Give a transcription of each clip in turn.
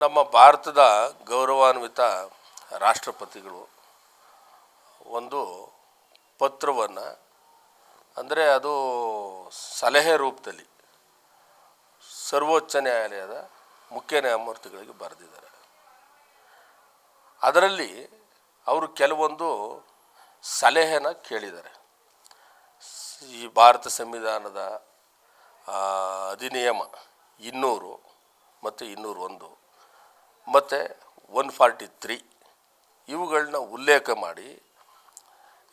ನಮ್ಮ ಭಾರತದ ಗೌರವಾನ್ವಿತ ರಾಷ್ಟ್ರಪತಿಗಳು ಒಂದು ಪತ್ರವನ್ನು ಅಂದರೆ ಅದು ಸಲಹೆ ರೂಪದಲ್ಲಿ ಸರ್ವೋಚ್ಚ ನ್ಯಾಯಾಲಯದ ಮುಖ್ಯ ನ್ಯಾಯಮೂರ್ತಿಗಳಿಗೆ ಬರೆದಿದ್ದಾರೆ. ಅದರಲ್ಲಿ ಅವರು ಕೆಲವೊಂದು ಸಲಹೆನ ಕೇಳಿದ್ದಾರೆ. ಈ ಭಾರತ ಸಂವಿಧಾನದ ಅಧಿನಿಯಮ 200 ಮತ್ತು 201 ಮತ್ತು 143 ಇವುಗಳನ್ನ ಉಲ್ಲೇಖ ಮಾಡಿ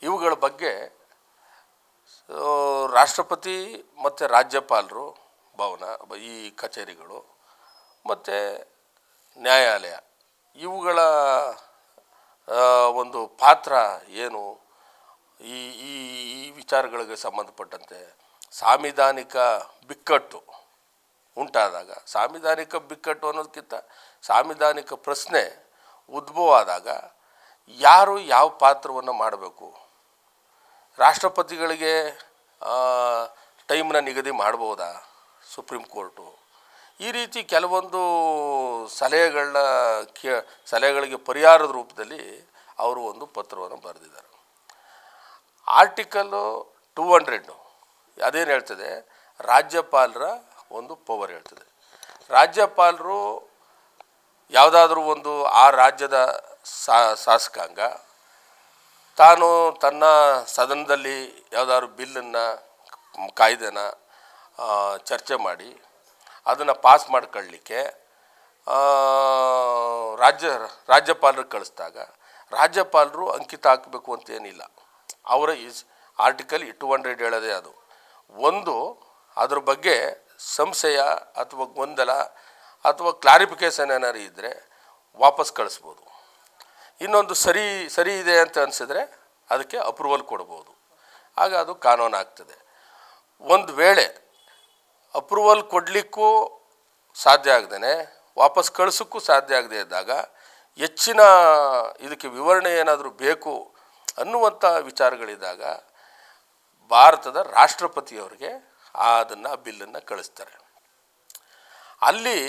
ಇವುಗಳ ಬಗ್ಗೆ ರಾಷ್ಟ್ರಪತಿ ಮತ್ತು ರಾಜ್ಯಪಾಲರು ಭವನ, ಈ ಕಚೇರಿಗಳು ಮತ್ತು ನ್ಯಾಯಾಲಯ ಇವುಗಳ ಒಂದು ಪಾತ್ರ ಏನು, ಈ ಈ ಈ ವಿಚಾರಗಳಿಗೆ ಸಂಬಂಧಪಟ್ಟಂತೆ ಸಾಂವಿಧಾನಿಕ ಬಿಕ್ಕಟ್ಟು ಉಂಟಾದಾಗ, ಸಾಂವಿಧಾನಿಕ ಬಿಕ್ಕಟ್ಟು ಅನ್ನೋದಕ್ಕಿಂತ ಸಾಂವಿಧಾನಿಕ ಪ್ರಶ್ನೆ ಉದ್ಭವ ಆದಾಗ ಯಾರು ಯಾವ ಪಾತ್ರವನ್ನು ಮಾಡಬೇಕು, ರಾಷ್ಟ್ರಪತಿಗಳಿಗೆ ಟೈಮ್ನ ನಿಗದಿ ಮಾಡ್ಬೋದಾ ಸುಪ್ರೀಂ ಕೋರ್ಟು, ಈ ರೀತಿ ಕೆಲವೊಂದು ಸಲಹೆಗಳಿಗೆ ಪರಿಹಾರದ ರೂಪದಲ್ಲಿ ಅವರು ಒಂದು ಪತ್ರವನ್ನು ಬರೆದಿದ್ದಾರೆ. ಆರ್ಟಿಕಲ್ಲು 200 ಅದೇನು ಹೇಳ್ತದೆ, ರಾಜ್ಯಪಾಲರ ಒಂದು ಪವರ್ ಹೇಳ್ತದೆ. ರಾಜ್ಯಪಾಲರು ಯಾವುದಾದ್ರೂ ಒಂದು ಆ ರಾಜ್ಯದ ಶಾಸಕಾಂಗ ತಾನು ತನ್ನ ಸದನದಲ್ಲಿ ಯಾವುದಾದ್ರು ಬಿಲ್ಲನ್ನು, ಕಾಯ್ದೆನ ಚರ್ಚೆ ಮಾಡಿ ಅದನ್ನು ಪಾಸ್ ಮಾಡ್ಕೊಳ್ಳಿಕ್ಕೆ ರಾಜ್ಯಪಾಲರಿಗೆ ಕಳಿಸಿದಾಗ ರಾಜ್ಯಪಾಲರು ಅಂಕಿತ ಹಾಕಬೇಕು ಅಂತೇನಿಲ್ಲ. ಅವರ ಆರ್ಟಿಕಲ್ 200 ಹೇಳೋದೇ ಅದು. ಒಂದು ಅದ್ರ ಬಗ್ಗೆ ಸಂಶಯ ಅಥವಾ ಗೊಂದಲ ಅಥವಾ ಕ್ಲಾರಿಫಿಕೇಷನ್ ಏನಾರು ಇದ್ದರೆ ವಾಪಸ್ ಕಳಿಸ್ಬೋದು. ಇನ್ನೊಂದು ಸರಿ ಇದೆ ಅಂತ ಅನಿಸಿದ್ರೆ ಅದಕ್ಕೆ ಅಪ್ರೂವಲ್ ಕೊಡ್ಬೋದು. ಆಗ ಅದು ಕಾನೂನು ಆಗ್ತದೆ. ಒಂದು ವೇಳೆ ಅಪ್ರೂವಲ್ ಕೊಡಲಿಕ್ಕೂ ಸಾಧ್ಯ ಆಗದೇ ವಾಪಸ್ ಕಳಿಸೋಕ್ಕೂ ಸಾಧ್ಯ ಆಗದೇ ಇದ್ದಾಗ ಹೆಚ್ಚಿನ ಇದಕ್ಕೆ ವಿವರಣೆ ಏನಾದರೂ ಬೇಕು ಅನ್ನುವಂಥ ವಿಚಾರಗಳಿದ್ದಾಗ ಭಾರತದ ರಾಷ್ಟ್ರಪತಿಯವರಿಗೆ ಅದನ್ನು ಬಿಲ್ಲನ್ನು ಕಳಿಸ್ತಾರೆ. ಅಲ್ಲಿ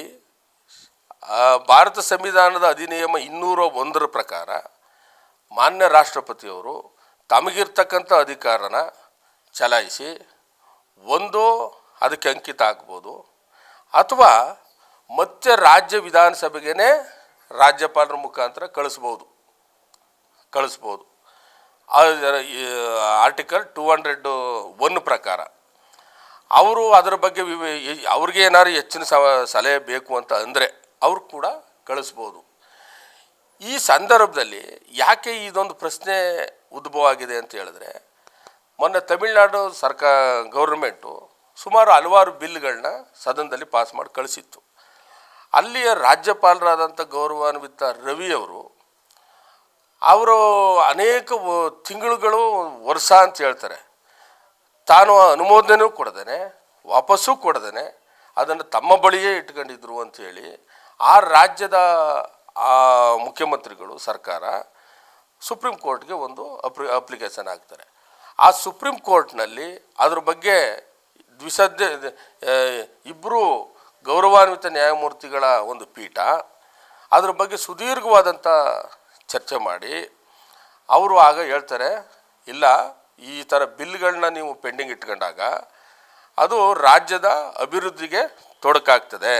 ಭಾರತ ಸಂವಿಧಾನದ ಅಧಿನಿಯಮ 201 ಪ್ರಕಾರ ಮಾನ್ಯ ರಾಷ್ಟ್ರಪತಿಯವರು ತಮಗಿರ್ತಕ್ಕಂಥ ಅಧಿಕಾರನ ಚಲಾಯಿಸಿ ಒಂದು ಅದಕ್ಕೆ ಅಂಕಿತ ಹಾಕ್ಬೋದು, ಅಥವಾ ಮತ್ತೆ ರಾಜ್ಯ ವಿಧಾನಸಭೆಗೇ ರಾಜ್ಯಪಾಲರ ಮುಖಾಂತರ ಕಳಿಸ್ಬೋದು. ಆರ್ಟಿಕಲ್ 201 ಪ್ರಕಾರ ಅವರು ಅದರ ಬಗ್ಗೆ ಅವ್ರಿಗೆ ಏನಾದ್ರು ಹೆಚ್ಚಿನ ಸಲಹೆ ಬೇಕು ಅಂತ ಅಂದರೆ ಅವ್ರು ಕೂಡ ಕಳಿಸ್ಬೋದು. ಈ ಸಂದರ್ಭದಲ್ಲಿ ಯಾಕೆ ಇದೊಂದು ಪ್ರಶ್ನೆ ಉದ್ಭವ ಆಗಿದೆ ಅಂತ ಹೇಳಿದ್ರೆ, ಮೊನ್ನೆ ತಮಿಳುನಾಡು ಗೌರ್ಮೆಂಟು ಸುಮಾರು ಹಲವಾರು ಬಿಲ್ಗಳನ್ನ ಸದನದಲ್ಲಿ ಪಾಸ್ ಮಾಡಿ ಕಳಿಸಿತ್ತು. ಅಲ್ಲಿಯ ರಾಜ್ಯಪಾಲರಾದಂಥ ಗೌರವಾನ್ವಿತ ಅವರು ಅನೇಕ ತಿಂಗಳುಗಳು, ವರ್ಷ ಅಂತ ಹೇಳ್ತಾರೆ, ತಾನು ಅನುಮೋದನೆಯೂ ಕೊಡದೇನೆ ವಾಪಸ್ಸು ಕೊಡದೇನೆ ಅದನ್ನು ತಮ್ಮ ಬಳಿಯೇ ಇಟ್ಕೊಂಡಿದ್ರು ಅಂಥೇಳಿ ಆ ರಾಜ್ಯದ ಮುಖ್ಯಮಂತ್ರಿಗಳು, ಸರ್ಕಾರ ಸುಪ್ರೀಂ ಕೋರ್ಟ್ಗೆ ಒಂದು ಅಪ್ಲಿಕೇಶನ್ ಹಾಕ್ತಾರೆ. ಆ ಸುಪ್ರೀಂ ಕೋರ್ಟ್ನಲ್ಲಿ ಅದ್ರ ಬಗ್ಗೆ ಇಬ್ಬರು ಗೌರವಾನ್ವಿತ ನ್ಯಾಯಮೂರ್ತಿಗಳ ಒಂದು ಪೀಠ ಅದ್ರ ಬಗ್ಗೆ ಸುದೀರ್ಘವಾದಂಥ ಚರ್ಚೆ ಮಾಡಿ ಅವರು ಆಗ ಹೇಳ್ತಾರೆ, ಇಲ್ಲ, ಈ ಥರ ಬಿಲ್ಗಳನ್ನ ನೀವು ಪೆಂಡಿಂಗ್ ಇಟ್ಕೊಂಡಾಗ ಅದು ರಾಜ್ಯದ ಅಭಿವೃದ್ಧಿಗೆ ತೊಡಕಾಗ್ತದೆ.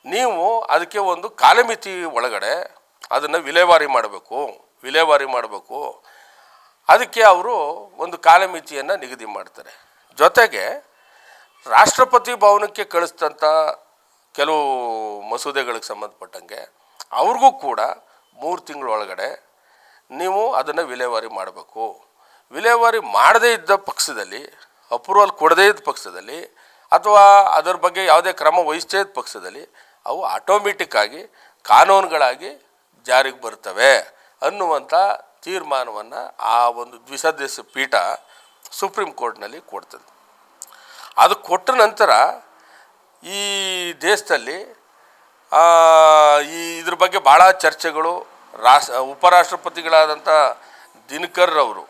ನೀವು ಅದಕ್ಕೆ ಒಂದು ಕಾಲಮಿತಿ ಒಳಗಡೆ ಅದನ್ನು ವಿಲೇವಾರಿ ಮಾಡಬೇಕು. ಅದಕ್ಕೆ ಅವರು ಒಂದು ಕಾಲಮಿತಿಯನ್ನು ನಿಗದಿ ಮಾಡ್ತಾರೆ. ಜೊತೆಗೆ ರಾಷ್ಟ್ರಪತಿ ಭವನಕ್ಕೆ ಕಳಿಸಿದಂಥ ಕೆಲವು ಮಸೂದೆಗಳಿಗೆ ಸಂಬಂಧಪಟ್ಟಂಗೆ ಅವ್ರಿಗೂ ಕೂಡ 3 ತಿಂಗಳೊಳಗಡೆ ನೀವು ಅದನ್ನು ವಿಲೇವಾರಿ ಮಾಡಬೇಕು. ವಿಲೇವಾರಿ ಮಾಡದೇ ಇದ್ದ ಪಕ್ಷದಲ್ಲಿ, ಅಪ್ರೂವಲ್ ಕೊಡದೇ ಇದ್ದ ಪಕ್ಷದಲ್ಲಿ, ಅಥವಾ ಅದರ ಬಗ್ಗೆ ಯಾವುದೇ ಕ್ರಮ ವಹಿಸದೇ ಇದ್ದ ಪಕ್ಷದಲ್ಲಿ ಅವು ಆಟೋಮೆಟಿಕ್ಕಾಗಿ ಕಾನೂನುಗಳಾಗಿ ಜಾರಿಗೆ ಬರ್ತವೆ ಅನ್ನುವಂಥ ತೀರ್ಮಾನವನ್ನು ಆ ಒಂದು ದ್ವಿಸದಸ್ಯ ಪೀಠ ಸುಪ್ರೀಂ ಕೋರ್ಟ್ನಲ್ಲಿ ಕೊಡ್ತದೆ. ಅದು ಕೊಟ್ಟ ನಂತರ ಈ ದೇಶದಲ್ಲಿ ಇದ್ರ ಬಗ್ಗೆ ಭಾಳ ಚರ್ಚೆಗಳು, ಉಪರಾಷ್ಟ್ರಪತಿಗಳಾದಂಥ ದಿನಕರ್ ಅವರು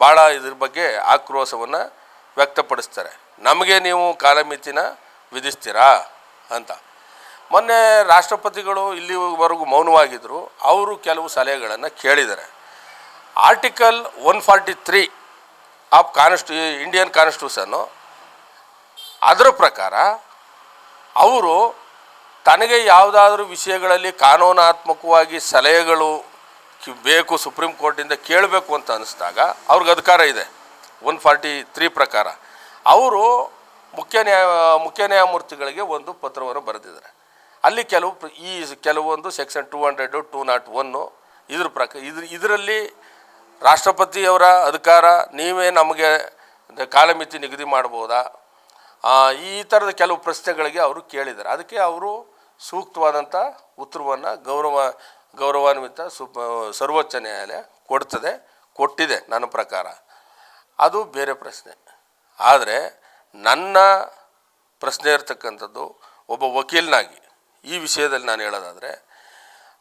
ಭಾಳ ಇದ್ರ ಬಗ್ಗೆ ಆಕ್ರೋಶವನ್ನು ವ್ಯಕ್ತಪಡಿಸ್ತಾರೆ. ನಮಗೆ ನೀವು ಕಾಲಮಿತಿನ ವಿಧಿಸ್ತೀರಾ ಅಂತ. ಮೊನ್ನೆ ರಾಷ್ಟ್ರಪತಿಗಳು ಇಲ್ಲಿವರೆಗೂ ಮೌನವಾಗಿದ್ದರು. ಅವರು ಕೆಲವು ಸಲಹೆಗಳನ್ನು ಕೇಳಿದ್ದಾರೆ. ಆರ್ಟಿಕಲ್ 143 ಆಫ್ ಇಂಡಿಯನ್ ಕಾನ್ಸ್ಟಿಟ್ಯೂಷನ್ನು ಅದರ ಪ್ರಕಾರ ಅವರು ತನಗೆ ಯಾವುದಾದ್ರೂ ವಿಷಯಗಳಲ್ಲಿ ಕಾನೂನಾತ್ಮಕವಾಗಿ ಸಲಹೆಗಳು ಬೇಕು ಸುಪ್ರೀಂ ಕೋರ್ಟಿಂದ ಕೇಳಬೇಕು ಅಂತ ಅನ್ನಿಸ್ದಾಗ ಅವ್ರಿಗೆ ಅಧಿಕಾರ ಇದೆ. 143 ಪ್ರಕಾರ ಅವರು ಮುಖ್ಯ ನ್ಯಾಯಮೂರ್ತಿಗಳಿಗೆ ಒಂದು ಪತ್ರವನ್ನು ಬರೆದಿದ್ದಾರೆ. ಅಲ್ಲಿ ಕೆಲವೊಂದು ಸೆಕ್ಷನ್ 200, 201 ಇದ್ರ ಪ್ರಕಾರ ಇದರಲ್ಲಿ ರಾಷ್ಟ್ರಪತಿಯವರ ಅಧಿಕಾರ, ನೀವೇ ನಮಗೆ ಕಾಲಮಿತಿ ನಿಗದಿ ಮಾಡ್ಬೋದಾ, ಈ ಥರದ ಕೆಲವು ಪ್ರಶ್ನೆಗಳಿಗೆ ಅವರು ಕೇಳಿದ್ದಾರೆ. ಅದಕ್ಕೆ ಅವರು ಸೂಕ್ತವಾದಂಥ ಉತ್ತರವನ್ನು ಗೌರವಾನ್ವಿತ ಸರ್ವೋಚ್ಚ ನ್ಯಾಯಾಲಯ ಕೊಟ್ಟಿದೆ ನನ್ನ ಪ್ರಕಾರ. ಅದು ಬೇರೆ ಪ್ರಶ್ನೆ. ಆದರೆ ನನ್ನ ಪ್ರಶ್ನೆ ಇರ್ತಕ್ಕಂಥದ್ದು, ಒಬ್ಬ ವಕೀಲನಾಗಿ ಈ ವಿಷಯದಲ್ಲಿ ನಾನು ಹೇಳೋದಾದರೆ,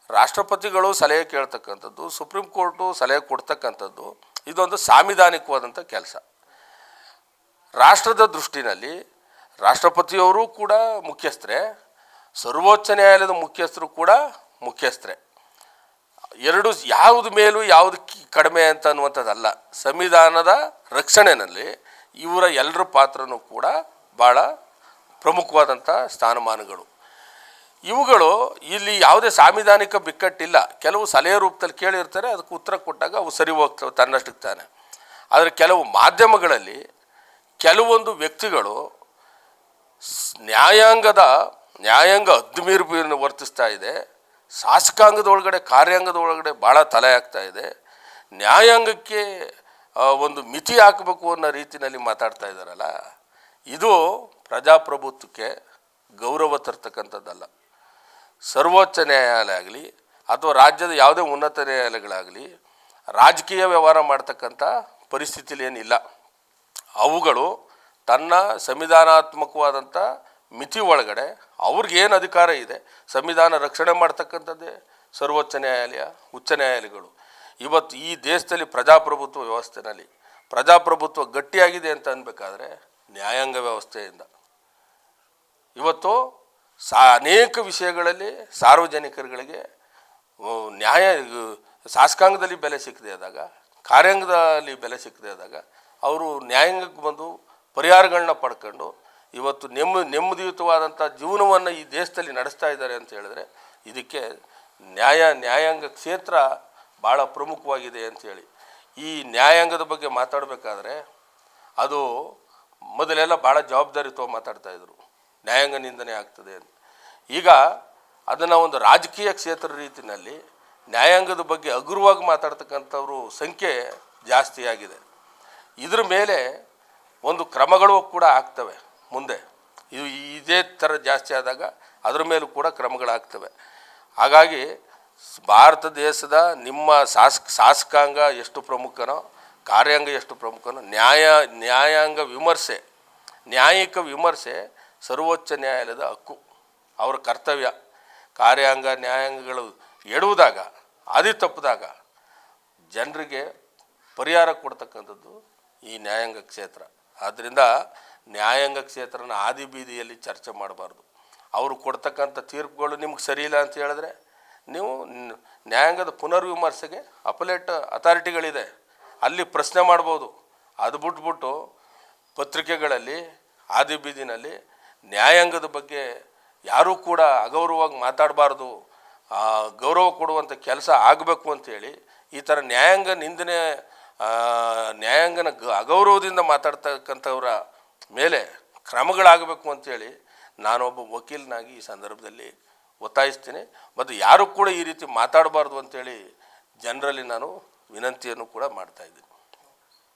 ರಾಷ್ಟ್ರಪತಿಗಳು ಸಲಹೆ ಕೇಳ್ತಕ್ಕಂಥದ್ದು, ಸುಪ್ರೀಂ ಕೋರ್ಟು ಸಲಹೆ ಕೊಡ್ತಕ್ಕಂಥದ್ದು ಇದೊಂದು ಸಾಂವಿಧಾನಿಕವಾದಂಥ ಕೆಲಸ. ರಾಷ್ಟ್ರದ ದೃಷ್ಟಿನಲ್ಲಿ ರಾಷ್ಟ್ರಪತಿಯವರು ಕೂಡ ಮುಖ್ಯಸ್ಥರೇ, ಸರ್ವೋಚ್ಚ ನ್ಯಾಯಾಲಯದ ಮುಖ್ಯಸ್ಥರು ಕೂಡ ಮುಖ್ಯಸ್ಥರೇ. ಎರಡು ಯಾವುದು ಮೇಲೂ ಯಾವುದು ಕಡಿಮೆ ಅಂತ ಅನ್ನುವಂಥದ್ದಲ್ಲ. ಸಂವಿಧಾನದ ರಕ್ಷಣೆಯಲ್ಲಿ ಇವರ ಎಲ್ಲರ ಪಾತ್ರನೂ ಕೂಡ ಭಾಳ ಪ್ರಮುಖವಾದಂಥ ಸ್ಥಾನಮಾನಗಳು. ಇವುಗಳು ಇಲ್ಲಿ ಯಾವುದೇ ಸಾಂವಿಧಾನಿಕ ಬಿಕ್ಕಟ್ಟಿಲ್ಲ. ಕೆಲವು ಸಲಹೆ ರೂಪದಲ್ಲಿ ಕೇಳಿರ್ತಾರೆ, ಅದಕ್ಕೆ ಉತ್ತರ ಕೊಟ್ಟಾಗ ಅವು ಸರಿ ಹೋಗ್ತವೆ ತನ್ನಷ್ಟಕ್ಕೆ ತಾನೆ. ಆದರೆ ಕೆಲವು ಮಾಧ್ಯಮಗಳಲ್ಲಿ ಕೆಲವೊಂದು ವ್ಯಕ್ತಿಗಳು ನ್ಯಾಯಾಂಗ ಹದ್ದುಮೀರಿ ವರ್ತಿಸ್ತಾ ಇದೆ, ಶಾಸಕಾಂಗದ ಒಳಗಡೆ ಕಾರ್ಯಾಂಗದ ಒಳಗಡೆ ಭಾಳ ತಲೆ ಆಗ್ತಾ ಇದೆ, ನ್ಯಾಯಾಂಗಕ್ಕೆ ಒಂದು ಮಿತಿ ಹಾಕಬೇಕು ಅನ್ನೋ ರೀತಿಯಲ್ಲಿ ಮಾತಾಡ್ತಾ ಇದ್ದಾರಲ್ಲ, ಇದು ಪ್ರಜಾಪ್ರಭುತ್ವಕ್ಕೆ ಗೌರವ ತರ್ತಕ್ಕಂಥದ್ದಲ್ಲ. ಸರ್ವೋಚ್ಚ ನ್ಯಾಯಾಲಯ ಆಗಲಿ ಅಥವಾ ರಾಜ್ಯದ ಯಾವುದೇ ಉನ್ನತ ನ್ಯಾಯಾಲಯಗಳಾಗಲಿ ರಾಜಕೀಯ ವ್ಯವಹಾರ ಮಾಡ್ತಕ್ಕಂಥ ಪರಿಸ್ಥಿತಿಲಿ ಏನಿಲ್ಲ. ಅವುಗಳು ತನ್ನ ಸಂವಿಧಾನಾತ್ಮಕವಾದಂಥ ಮಿತಿ ಒಳಗಡೆ ಅವ್ರಿಗೇನು ಅಧಿಕಾರ ಇದೆ, ಸಂವಿಧಾನ ರಕ್ಷಣೆ ಮಾಡ್ತಕ್ಕಂಥದ್ದೇ ಸರ್ವೋಚ್ಚ ನ್ಯಾಯಾಲಯ, ಉಚ್ಚ ನ್ಯಾಯಾಲಯಗಳು. ಇವತ್ತು ಈ ದೇಶದಲ್ಲಿ ಪ್ರಜಾಪ್ರಭುತ್ವ ವ್ಯವಸ್ಥೆಯಲ್ಲಿ ಪ್ರಜಾಪ್ರಭುತ್ವ ಗಟ್ಟಿಯಾಗಿದೆ ಅಂತ ಅನ್ಬೇಕಾದ್ರೆ ನ್ಯಾಯಾಂಗ ವ್ಯವಸ್ಥೆಯಿಂದ. ಇವತ್ತು ಅನೇಕ ವಿಷಯಗಳಲ್ಲಿ ಸಾರ್ವಜನಿಕರುಗಳಿಗೆ ಶಾಸಕಾಂಗದಲ್ಲಿ ಬೆಲೆ ಸಿಕ್ಕದೆ ಆದಾಗ, ಕಾರ್ಯಾಂಗದಲ್ಲಿ ಬೆಲೆ ಸಿಕ್ಕದೆ ಆದಾಗ ಅವರು ನ್ಯಾಯಾಂಗಕ್ಕೆ ಬಂದು ಪರಿಹಾರಗಳನ್ನ ಪಡ್ಕೊಂಡು ಇವತ್ತು ನೆಮ್ಮದಿಯುತವಾದಂಥ ಜೀವನವನ್ನು ಈ ದೇಶದಲ್ಲಿ ನಡೆಸ್ತಾ ಇದ್ದಾರೆ ಅಂತ ಹೇಳಿದ್ರೆ ಇದಕ್ಕೆ ನ್ಯಾಯಾಂಗ ಕ್ಷೇತ್ರ ಭಾಳ ಪ್ರಮುಖವಾಗಿದೆ ಅಂಥೇಳಿ. ಈ ನ್ಯಾಯಾಂಗದ ಬಗ್ಗೆ ಮಾತಾಡಬೇಕಾದ್ರೆ ಅದು ಮೊದಲೆಲ್ಲ ಭಾಳ ಜವಾಬ್ದಾರಿ ತೊಗೊಂಡು ಮಾತಾಡ್ತಾಯಿದ್ರು, ನ್ಯಾಯಾಂಗ ನಿಂದನೆ ಆಗ್ತದೆ ಅಂತ. ಈಗ ಅದನ್ನು ಒಂದು ರಾಜಕೀಯ ಕ್ಷೇತ್ರ ರೀತಿಯಲ್ಲಿ ನ್ಯಾಯಾಂಗದ ಬಗ್ಗೆ ಹಗುರವಾಗಿ ಮಾತಾಡ್ತಕ್ಕಂಥವ್ರ ಸಂಖ್ಯೆ ಜಾಸ್ತಿ ಆಗಿದೆ. ಇದ್ರ ಮೇಲೆ ಒಂದು ಕ್ರಮಗಳು ಕೂಡ ಆಗ್ತವೆ ಮುಂದೆ. ಇದೇ ಥರ ಜಾಸ್ತಿ ಆದಾಗ ಅದ್ರ ಮೇಲೂ ಕೂಡ ಕ್ರಮಗಳಾಗ್ತವೆ. ಹಾಗಾಗಿ ಭಾರತ ದೇಶದ ನಿಮ್ಮ ಶಾಸಕಾಂಗ ಎಷ್ಟು ಪ್ರಮುಖನೋ, ಕಾರ್ಯಾಂಗ ಎಷ್ಟು ಪ್ರಮುಖನೋ, ನ್ಯಾಯಿಕ ವಿಮರ್ಶೆ ಸರ್ವೋಚ್ಚ ನ್ಯಾಯಾಲಯದ ಹಕ್ಕು, ಅವರ ಕರ್ತವ್ಯ. ಕಾರ್ಯಾಂಗ ನ್ಯಾಯಾಂಗಗಳು ಎಡುವುದಾಗ, ಹಾದಿ ತಪ್ಪಿದಾಗ ಜನರಿಗೆ ಪರಿಹಾರ ಕೊಡ್ತಕ್ಕಂಥದ್ದು ಈ ನ್ಯಾಯಾಂಗ ಕ್ಷೇತ್ರ. ಆದ್ದರಿಂದ ನ್ಯಾಯಾಂಗ ಕ್ಷೇತ್ರನ ಹಾದಿ ಬೀದಿಯಲ್ಲಿ ಚರ್ಚೆ ಮಾಡಬಾರ್ದು. ಅವರು ಕೊಡ್ತಕ್ಕಂಥ ತೀರ್ಪುಗಳು ನಿಮ್ಗೆ ಸರಿಯಿಲ್ಲ ಅಂತ ಹೇಳಿದ್ರೆ ನೀವು ನ್ಯಾಯಾಂಗದ ಪುನರ್ವಿಮರ್ಶೆಗೆ ಅಪಲೇಟ್ ಅಥಾರಿಟಿಗಳಿದೆ, ಅಲ್ಲಿ ಪ್ರಶ್ನೆ ಮಾಡ್ಬೋದು. ಅದು ಬಿಟ್ಬಿಟ್ಟು ಪತ್ರಿಕೆಗಳಲ್ಲಿ ಹಾದಿ ಬೀದಿನಲ್ಲಿ ನ್ಯಾಯಾಂಗದ ಬಗ್ಗೆ ಯಾರೂ ಕೂಡ ಅಗೌರವವಾಗಿ ಮಾತಾಡಬಾರ್ದು, ಗೌರವ ಕೊಡುವಂಥ ಕೆಲಸ ಆಗಬೇಕು ಅಂಥೇಳಿ ಈ ಥರ ನ್ಯಾಯಾಂಗನ ಅಗೌರವದಿಂದ ಮಾತಾಡ್ತಕ್ಕಂಥವ್ರ ಮೇಲೆ ಕ್ರಮಗಳಾಗಬೇಕು ಅಂಥೇಳಿ ನಾನೊಬ್ಬ ವಕೀಲನಾಗಿ ಈ ಸಂದರ್ಭದಲ್ಲಿ ಒತ್ತಾಯಿಸ್ತೀನಿ. ಮತ್ತು ಯಾರೂ ಕೂಡ ಈ ರೀತಿ ಮಾತಾಡಬಾರ್ದು ಅಂಥೇಳಿ ಜನರಲ್ಲಿ ನಾನು ವಿನಂತಿಯನ್ನು ಕೂಡ ಮಾಡ್ತಾಯಿದ್ದೀನಿ.